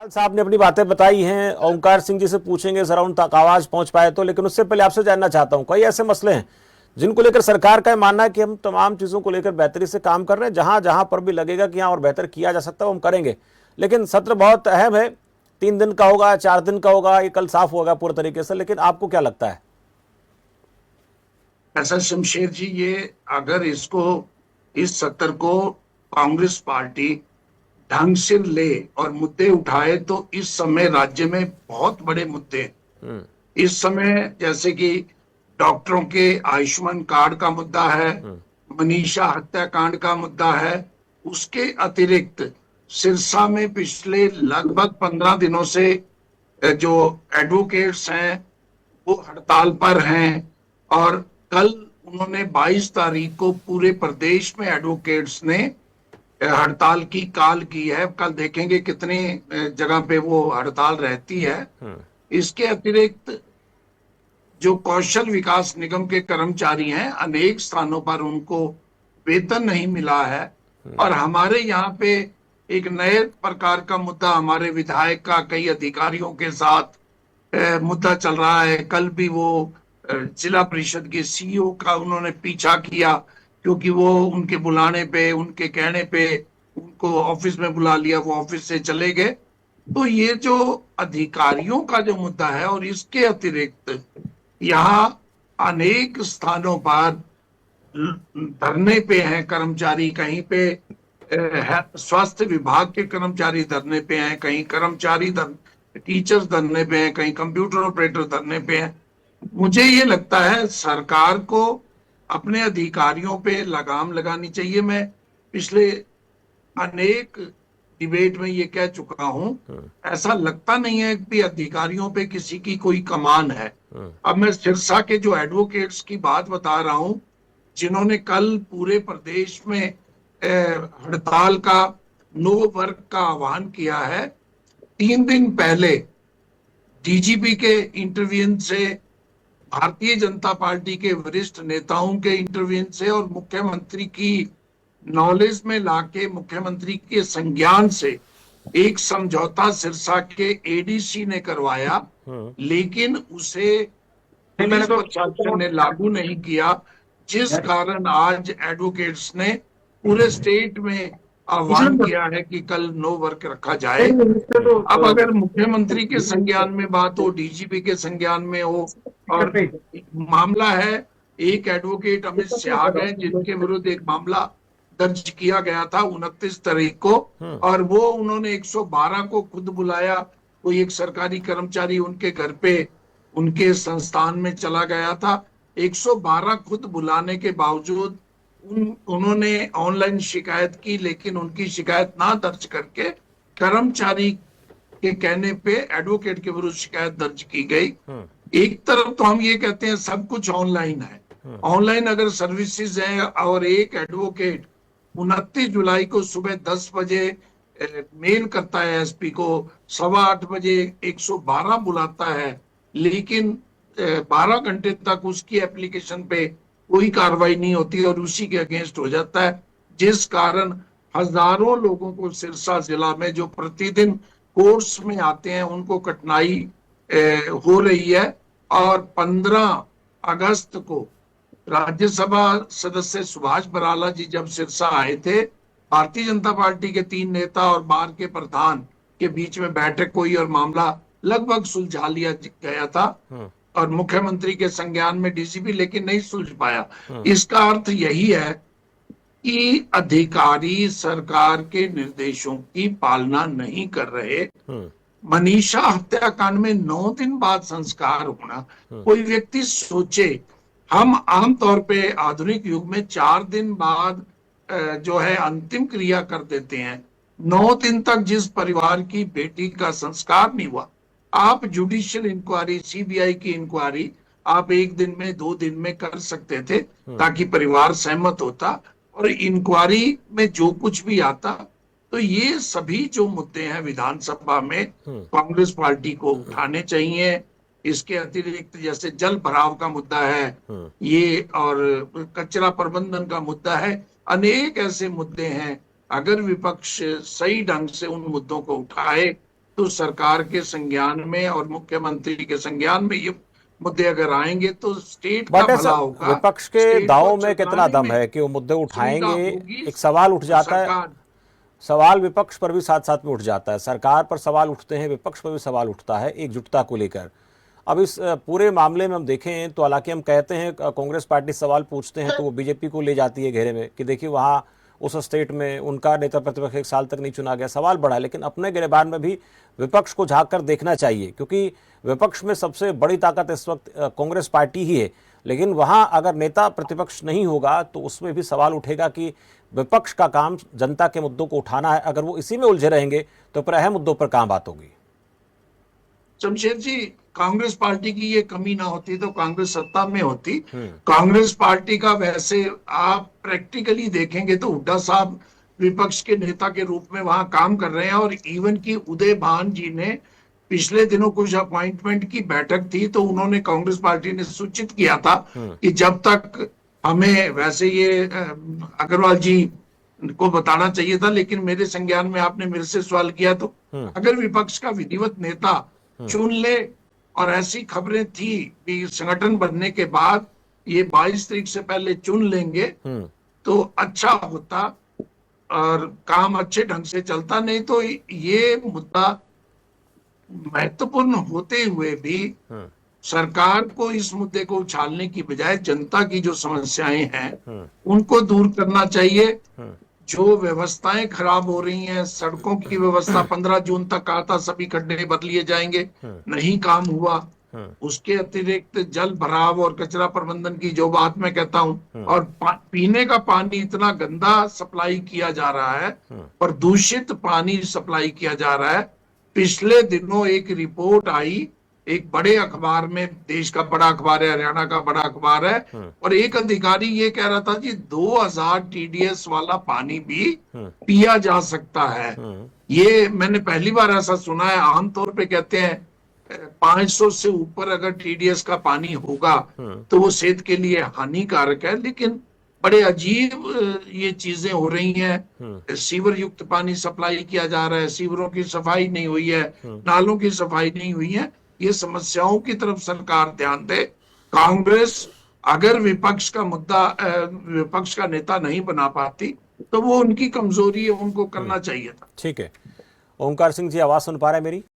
साहब ने अपनी बातें बताई हैं। ओंकार सिंह जी से पूछेंगे जरा उन तक आवाज पहुंच पाए तो, लेकिन उससे पहले आपसे जानना चाहता हूं, कई ऐसे मसले हैं जिनको लेकर सरकार का मानना है कि हम तमाम चीजों को लेकर बेहतरी से काम कर रहे हैं, जहां जहां पर भी लगेगा कि यहाँ और बेहतर किया जा सकता है वो हम करेंगे। लेकिन सत्र बहुत अहम है, 3 दिन का होगा, 4 दिन का होगा, ये कल साफ होगा पूरे तरीके से, लेकिन आपको क्या लगता है? ऐसा शमशेर जी, ये अगर इस सत्र को कांग्रेस पार्टी ढंग से ले और मुद्दे उठाए तो इस समय राज्य में बहुत बड़े मुद्दे हैं। इस समय जैसे कि डॉक्टरों के आयुष्मान कार्ड का मुद्दा है, मनीषा हत्याकांड का मुद्दा है। उसके अतिरिक्त सिरसा में पिछले लगभग 15 दिनों से जो एडवोकेट्स हैं वो हड़ताल पर हैं। और कल उन्होंने 22 तारीख को पूरे प्रदेश में एडवोकेट्स ने हड़ताल की कॉल की है। कल देखेंगे कितनी जगह पे वो हड़ताल रहती है। इसके अतिरिक्त जो कौशल विकास निगम के कर्मचारी हैं, अनेक स्थानों पर उनको वेतन नहीं मिला है। और हमारे यहाँ पे एक नए प्रकार का मुद्दा हमारे विधायक का कई अधिकारियों के साथ मुद्दा चल रहा है। कल भी वो जिला परिषद के सीईओ का उन्होंने पीछा किया, क्योंकि वो उनके बुलाने पे, उनके कहने पे उनको ऑफिस में बुला लिया, वो ऑफिस से चले गए। तो ये जो अधिकारियों का जो मुद्दा है, और इसके अतिरिक्त यहाँ अनेक स्थानों पर धरने पे हैं कर्मचारी। कहीं पे स्वास्थ्य विभाग के कर्मचारी धरने पे हैं, कहीं टीचर्स धरने पे हैं, कहीं कंप्यूटर ऑपरेटर धरने पे हैं। मुझे ये लगता है सरकार को अपने अधिकारियों पे लगाम लगानी चाहिए। मैं पिछले अनेक डिबेट में ये कह चुका हूं, ऐसा लगता नहीं है कि अधिकारियों पे किसी की कोई कमान है। अब मैं सिरसा के जो एडवोकेट्स की बात बता रहा हूं, जिन्होंने कल पूरे प्रदेश में हड़ताल का, नो वर्क का आह्वान किया है। 3 दिन पहले डीजीपी के इंटरव्यून से, भारतीय जनता पार्टी के वरिष्ठ नेताओं के इंटरव्यून से और मुख्यमंत्री की नॉलेज में लाके, मुख्यमंत्री के संज्ञान से एक समझौता सिरसा के एडीसी ने करवाया, लेकिन उसे पुलिस प्रशासन ने लागू नहीं किया, जिस कारण आज एडवोकेट्स ने पूरे स्टेट में आह्वान किया है कि कल नो वर्क रखा जाए। अब अगर मुख्यमंत्री के संज्ञान में बात हो, डीजीपी के संज्ञान में हो, और मामला है एक एडवोकेट अमित सिहाग है जिनके विरुद्ध एक मामला दर्ज किया गया था 29 तारीख को, और वो उन्होंने 112 को खुद बुलाया। कोई एक सरकारी कर्मचारी उनके घर पे, उनके संस्थान में चला गया था। 112 खुद बुलाने के बावजूद उन्होंने ऑनलाइन शिकायत की, लेकिन उनकी शिकायत ना दर्ज करके कर्मचारी के कहने पे एडवोकेट के विरुद्ध शिकायत दर्ज की गई। एक तरफ तो हम ये कहते हैं सब कुछ ऑनलाइन है, ऑनलाइन अगर सर्विसेज है, और एक एडवोकेट 29 जुलाई को सुबह 10 बजे मेल करता है एसपी को, 8:15 बजे 112 बुलाता है, लेकिन 12 घंटे तक उसकी एप्लीकेशन पे कोई कार्रवाई नहीं होती और उसी के अगेंस्ट हो जाता है, जिस कारण हजारों लोगों को सिरसा जिला में जो प्रतिदिन कोर्स में आते हैं उनको कठिनाई हो रही है। और 15 अगस्त को राज्यसभा सदस्य सुभाष बराला जी जब सिरसा आए थे, भारतीय जनता पार्टी के 3 नेता और बार के प्रधान के बीच में बैठक हुई और मामला लगभग सुलझा लिया गया था, और मुख्यमंत्री के संज्ञान में डीजीपी, लेकिन नहीं सुलझ पाया। इसका अर्थ यही है कि अधिकारी सरकार के निर्देशों की पालना नहीं कर रहे। मनीषा हत्याकांड में 9 दिन बाद संस्कार होना, कोई व्यक्ति सोचे, हम आमतौर पे आधुनिक युग में 4 दिन बाद जो है अंतिम क्रिया कर देते हैं। 9 दिन तक जिस परिवार की बेटी का संस्कार नहीं हुआ, आप जुडिशियल इंक्वायरी, सीबीआई की इंक्वायरी आप 1 दिन में, 2 दिन में कर सकते थे, ताकि परिवार सहमत होता और इंक्वायरी में जो कुछ भी आता। तो ये सभी जो मुद्दे हैं विधानसभा में कांग्रेस पार्टी को उठाने चाहिए। इसके अतिरिक्त जैसे जल भराव का मुद्दा है ये, और कचरा प्रबंधन का मुद्दा है, अनेक ऐसे मुद्दे हैं। अगर विपक्ष सही ढंग से उन मुद्दों को उठाए तो सरकार के संज्ञान में और मुख्यमंत्री के संज्ञान में ये मुद्दे अगर आएंगे तो स्टेट का बट भला होगा, विपक्ष के स्टेट को दांव में कितना चलाने दम में है कि वो मुद्दे सुविधा उठाएंगे? होगी। एक सवाल उठ तो जाता है, सरकार सवाल विपक्ष पर भी साथ साथ में उठ जाता है, सरकार पर सवाल उठते हैं, विपक्ष पर भी सवाल उठता है एकजुटता को लेकर। अब इस पूरे मामले में हम देखें तो हालांकि हम कहते हैं कांग्रेस पार्टी सवाल पूछते हैं तो वो बीजेपी को ले जाती है घेरे में कि देखिए वहाँ उस स्टेट में उनका नेता प्रतिपक्ष 1 साल तक नहीं चुना गया, सवाल बढ़ा। लेकिन अपने गिरबान में भी विपक्ष को झांक कर देखना चाहिए, क्योंकि विपक्ष में सबसे बड़ी ताकत इस वक्त कांग्रेस पार्टी ही है। लेकिन वहाँ अगर नेता प्रतिपक्ष नहीं होगा तो उसमें भी सवाल उठेगा कि विपक्ष का काम जनता के मुद्दों को उठाना है, अगर वो इसी में उलझे रहेंगे तो फिर अहम मुद्दों पर कहाँ बात होगी। शमशेर जी, कांग्रेस पार्टी की ये कमी ना होती तो कांग्रेस सत्ता में होती। कांग्रेस पार्टी का वैसे आप प्रैक्टिकली देखेंगे तो हुड्डा साहब विपक्ष के नेता के रूप में वहां काम कर रहे हैं, और इवन की उदय भान जी ने पिछले दिनों कुछ अपॉइंटमेंट की बैठक थी तो उन्होंने कांग्रेस पार्टी ने सूचित किया था कि जब तक हमें, वैसे ये अग्रवाल जी को बताना चाहिए था लेकिन मेरे संज्ञान में आपने मेरे से सवाल किया, तो अगर विपक्ष का विधिवत नेता चुन ले, और ऐसी खबरें थी कि संगठन बनने के बाद ये 22 तारीख से पहले चुन लेंगे तो अच्छा होता और काम अच्छे ढंग से चलता। नहीं तो ये मुद्दा महत्वपूर्ण होते हुए भी सरकार को इस मुद्दे को उछालने की बजाय जनता की जो समस्याएं हैं उनको दूर करना चाहिए। जो व्यवस्थाएं खराब हो रही हैं, सड़कों की व्यवस्था 15 जून तक कहा था सभी खड्डे भर लिए जाएंगे, नहीं काम हुआ। उसके अतिरिक्त जल भराव और कचरा प्रबंधन की जो बात मैं कहता हूं, और पीने का पानी इतना गंदा सप्लाई किया जा रहा है और दूषित पानी सप्लाई किया जा रहा है। पिछले दिनों एक रिपोर्ट आई एक बड़े अखबार में, देश का बड़ा अखबार है, हरियाणा का बड़ा अखबार है, और एक अधिकारी ये कह रहा था कि 2000 टीडीएस वाला पानी भी पिया जा सकता है। ये मैंने पहली बार ऐसा सुना है। आमतौर पे कहते हैं 500 से ऊपर अगर टीडीएस का पानी होगा तो वो सेहत के लिए हानिकारक है। लेकिन बड़े अजीब ये चीजें हो रही हैं। सीवर युक्त पानी सप्लाई किया जा रहा है, सीवरों की सफाई नहीं हुई है, नालों की सफाई नहीं हुई है। ये समस्याओं की तरफ सरकार ध्यान दे। कांग्रेस अगर विपक्ष का मुद्दा, विपक्ष का नेता नहीं बना पाती तो वो उनकी कमजोरी है, उनको करना चाहिए था। ठीक है। ओंकार सिंह जी, आवाज सुन पा रहे हैं मेरी?